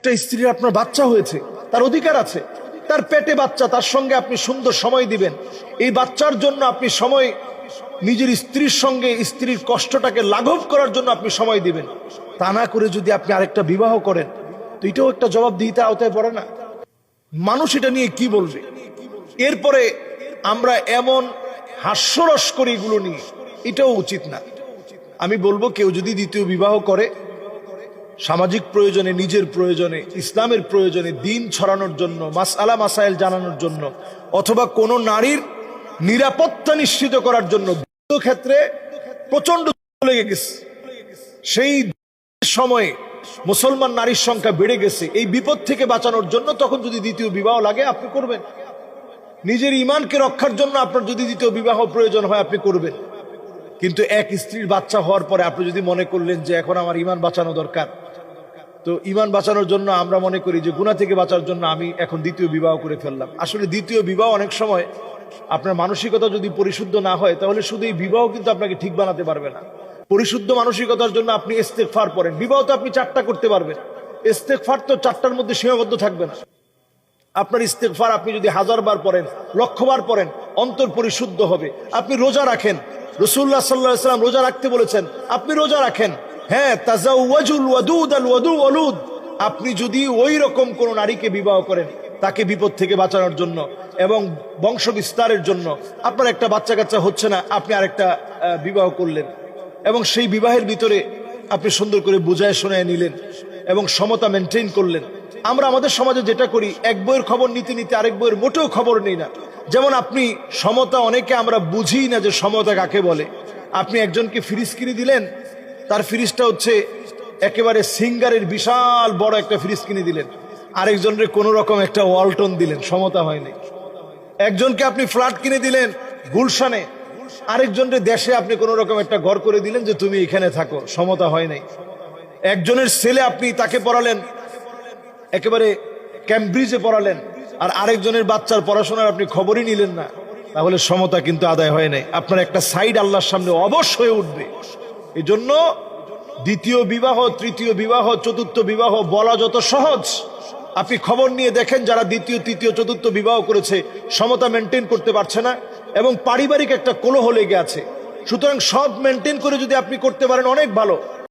একটা স্ত্রীর আপনার বাচ্চা হয়েছে, তার অধিকার আছে, তার পেটে বাচ্চা, তার সঙ্গে আপনি সুন্দর সময় দিবেন। এই বাচ্চার জন্য আপনি সময়, নিজের স্ত্রীর সঙ্গে স্ত্রীর কষ্টটাকে লাঘব করার জন্য আপনি সময় দিবেন। তা না করে যদি আপনি আরেকটা বিবাহ করেন, তো এটাও একটা জবাবদিহিতা আওতায় পড়ে না? মানুষ এটা নিয়ে কি বলবে? এরপরে আমরা এমন হাস্যরস করি এগুলো নিয়ে, এটাও উচিত না। আমি বলবো, কেউ যদি দ্বিতীয় বিবাহ করে সামাজিক প্রয়োজনে, নিজের প্রয়োজনে, ইসলামের প্রয়োজনে, দিন ছড়ানোর জন্য, মাসআলা মাসাইল জানানোর জন্য, অথবা কোনো নারীর নিরাপত্তা নিশ্চিত করার জন্য, ক্ষেত্রে প্রচন্ড লেগে গেছে, সেই সময়ে মুসলমান নারীর সংখ্যা বেড়ে গেছে, এই বিপদ থেকে বাঁচানোর জন্য তখন যদি দ্বিতীয় বিবাহ লাগে আপনি করবেন। নিজের ঈমানকে রক্ষার জন্য আপনার যদি দ্বিতীয় বিবাহ প্রয়োজন হয় আপনি করবেন। কিন্তু এক স্ত্রীর বাচ্চা হওয়ার পরে আপনি যদি মনে করলেন যে এখন আমার ঈমান বাঁচানো দরকার, তো ঈমান বাঁচানোর জন্য আমরা মনে করি যে গুনাহ থেকে বাঁচার জন্য আমি এখন দ্বিতীয় বিবাহ করে ফেললাম। আসলে দ্বিতীয় বিবাহ অনেক সময় আপনার মানসিকতা যদি পরিশুদ্ধ না হয়, তাহলে শুধু এই বিবাহ কিন্তু আপনাকে ঠিক বানাতে পারবে না। পরিশুদ্ধ মানসিকতার জন্য আপনি ইস্তেগফার পড়েন। বিবাহ তো আপনি 4টা করতে পারবেন, ইস্তেগফার তো 4টার মধ্যে সীমাবদ্ধ থাকবে না। আপনার ইস্তেগফার আপনি যদি 1000 বার পড়েন, 1,00,000 বার পড়েন, অন্তর পরিশুদ্ধ হবে। আপনি রোজা রাখেন, রাসূলুল্লাহ সাল্লাল্লাহু আলাইহি ওয়াসাল্লাম রোজা রাখতে বলেছেন, আপনি রোজা রাখেন। হ্যাঁ, তাজাওয়াজুল ওয়াদুদ আল ওয়ালুদ। আপনি যদি ওই রকম কোন নারীকে বিবাহ করেন, তাকে বিপদ থেকে বাঁচানোর জন্য এবং বংশ বিস্তারের জন্য, আপনার একটা বাচ্চা কাচ্চা হচ্ছে না, আপনি আরেকটা বিবাহ করলেন এবং সেই বিবাহের ভিতরে আপনি সুন্দর করে বুঝায় শোনায় নিলেন এবং সমতা মেনটেন করলেন। আমরা আমাদের সমাজে যেটা করি, এক বইয়ের খবর নিতে নিতে আরেক বইয়ের মোটেও খবর নেই না। যেমন আপনি সমতা, অনেকে আমরা বুঝি না যে সমতা কাকে বলে। আপনি একজনকে ফ্রিজ কিনে দিলেন, তার ফ্রিজটা হচ্ছে একেবারে সিঙ্গারের বিশাল বড় একটা ফ্রিজ কিনে দিলেন, আরেকজনের কোন রকম একটা ওয়ালটন দিলেন, সমতা হয়নি। একজনকে আপনি ফ্ল্যাট কিনে দিলেন গুলশানে, আরেকজনের দেশে আপনি কোন রকম একটা ঘর করে দিলেন যে তুমি এখানে থাকো, সমতা হয় নাই। একজনের ছেলে আপনি তাকে পড়ালেন একেবারে ক্যামব্রিজে পড়ালেন, আর আরেকজনের বাচ্চার পড়াশোনার আপনি খবরই নিলেন না, তাহলে সমতা কিন্তু আদায় হয় নাই। আপনার একটা সাইড আল্লাহর সামনে অবশ্যই উঠবে। এই জন্য দ্বিতীয় বিবাহ, তৃতীয় বিবাহ, চতুর্থ বিবাহ বলা যত সহজ, আপনি খবর নিয়ে দেখেন যারা দ্বিতীয়, তৃতীয়, চতুর্থ বিবাহ করেছে সমতা মেনটেন করতে পারছে না এবং পারিবারিক একটা কলহ লেগে আছে। সুতরাং সব মেনটেন করে যদি আপনি করতে পারেন অনেক ভালো।